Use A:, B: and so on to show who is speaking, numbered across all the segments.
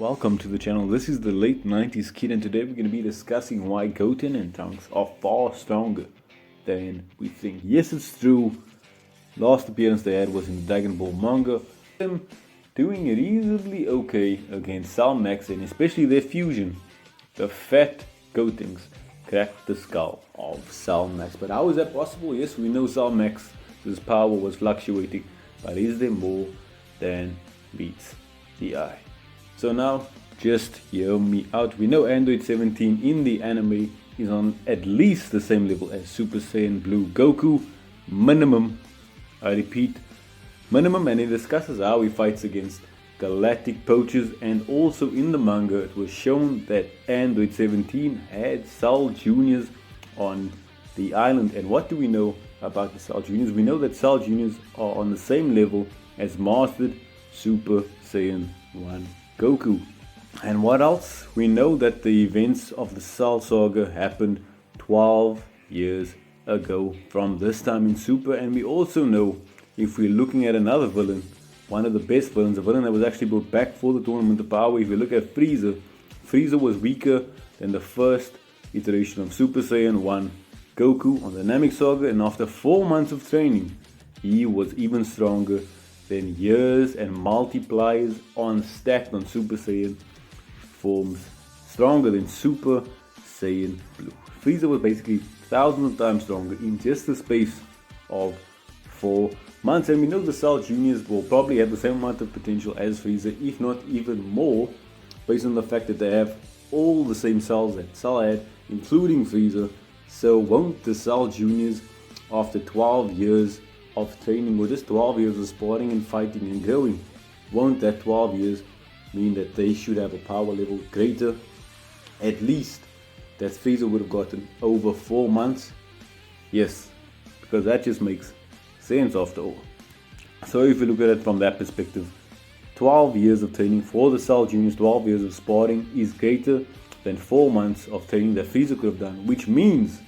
A: Welcome to the channel. This is the late 90s kid, and today we're going to be discussing why Goten and Trunks are far stronger than we think. Yes, it's true. Last appearance they had was in the Dragon Ball manga. Them doing reasonably okay against Cell Max, and especially their fusion. The fat Gotens cracked the skull of Cell Max. But how is that possible? Yes, we know Cell Max's power was fluctuating, but is there more than meets the eye? So now, just hear me out. We know Android 17 in the anime is on at least the same level as Super Saiyan Blue Goku. Minimum, I repeat, minimum, and it discusses how he fights against galactic poachers. And also in the manga, it was shown that Android 17 had Cell Juniors on the island. And what do we know about the Cell Juniors? We know that Cell Juniors are on the same level as Mastered Super Saiyan 1 Goku. And what else? We know that the events of the Cell Saga happened 12 years ago from this time in Super. And we also know, if we're looking at another villain, one of the best villains, a villain that was actually brought back for the Tournament of Power, if we look at Frieza, Frieza was weaker than the first iteration of Super Saiyan 1 Goku on the Namek Saga, and after 4 months of training, he was even stronger than years and multipliers on stacked on Super Saiyan forms, stronger than Super Saiyan Blue. Frieza was basically thousands of times stronger in just the space of 4 months, and we know the Cell Juniors will probably have the same amount of potential as Frieza, if not even more, based on the fact that they have all the same cells that Cell had, including Frieza. So won't the Cell Juniors, after 12 years of training, or just 12 years of sparring and fighting and growing, won't that 12 years mean that they should have a power level greater, at least, that Frieza would have gotten over 4 months? Yes, because that just makes sense after all. So if you look at it from that perspective, 12 years of training for the Cell Juniors, 12 years of sparring is greater than 4 months of training that Frieza could have done, which means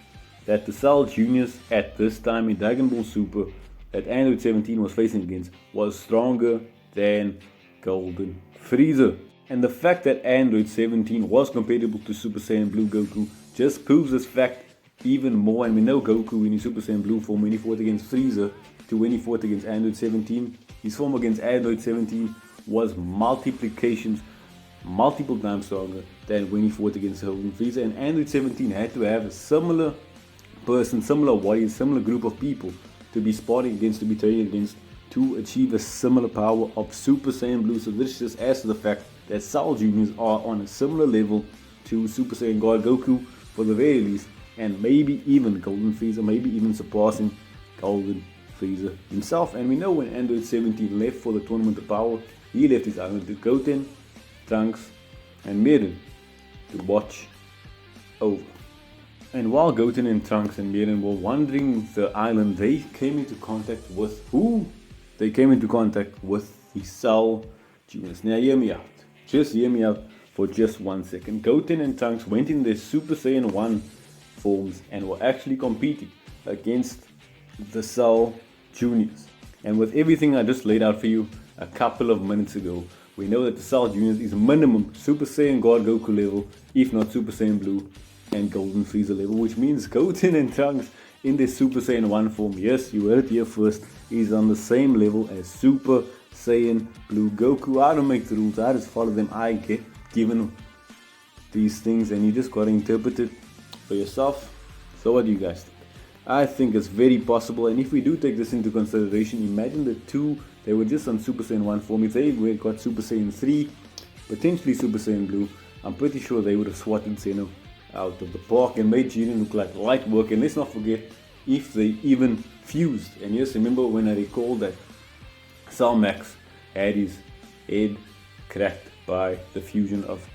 A: that the Cell Juniors at this time in Dragon Ball Super that Android 17 was facing against was stronger than Golden Frieza. And the fact that Android 17 was compatible to Super Saiyan Blue Goku just proves this fact even more. And we know Goku in his Super Saiyan Blue form, when he fought against Frieza to when he fought against Android 17, his form against Android 17 was multiple times stronger than when he fought against Golden Frieza. And Android 17 had to have a similar person, similar warrior, similar group of people to be sparring against, to be training against, to achieve a similar power of Super Saiyan Blue. So this just adds to the fact that Cell Juniors are on a similar level to Super Saiyan God Goku for the very least, and maybe even Golden Frieza, maybe even surpassing Golden Frieza himself. And we know when Android 17 left for the Tournament of Power, he left his island to Goten, Trunks, and Meren to watch over. And while Goten and Trunks and Meren were wandering the island, they came into contact with who? They came into contact with the Cell Juniors. Now hear me out. Just hear me out for just 1 second. Goten and Trunks went in their Super Saiyan 1 forms and were actually competing against the Cell Juniors. And with everything I just laid out for you a couple of minutes ago, we know that the Cell Juniors is minimum Super Saiyan God Goku level, if not Super Saiyan Blue and Golden Frieza level, which means Goten and Trunks in their Super Saiyan 1 form, yes, you heard it here first, is on the same level as Super Saiyan Blue Goku. I don't make the rules, I just follow them. I get given these things and you just gotta interpret it for yourself. So what do you guys think? I think it's very possible, and if we do take this into consideration, imagine the two, they were just on Super Saiyan 1 form. If they got Super Saiyan 3, potentially Super Saiyan Blue, I'm pretty sure they would have swatted Zeno out of the park and made Jiren look like light work. And let's not forget if they even fused. And yes, remember when I recall that Cell Max had his head cracked by the fusion of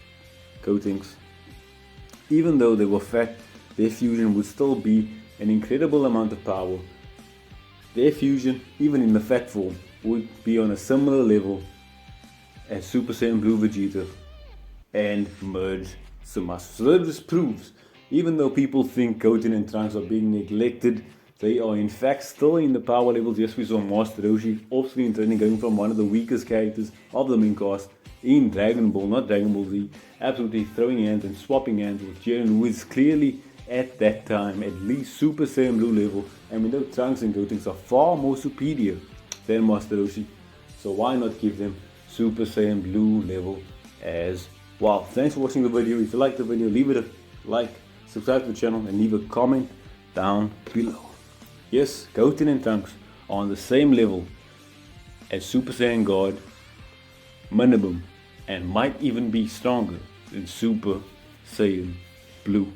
A: Gotens. Even though they were fat, their fusion would still be an incredible amount of power. Their fusion, even in the fat form, would be on a similar level as Super Saiyan Blue Vegeta and merge Sumas. So that just proves, even though people think Goten and Trunks are being neglected, they are in fact still in the power levels. Yes, we saw Master Roshi off-screen training, going from one of the weakest characters of the main cast in Dragon Ball, not Dragon Ball Z, absolutely throwing hands and swapping hands with Jiren, who is clearly at that time at least Super Saiyan Blue level, and we know Trunks and Goten are far more superior than Master Roshi, so why not give them Super Saiyan Blue level as well. Thanks for watching the video. If you like the video, leave it a like, subscribe to the channel, and leave a comment down below. Yes, Goten and Trunks are on the same level as Super Saiyan God minimum, and might even be stronger than Super Saiyan Blue.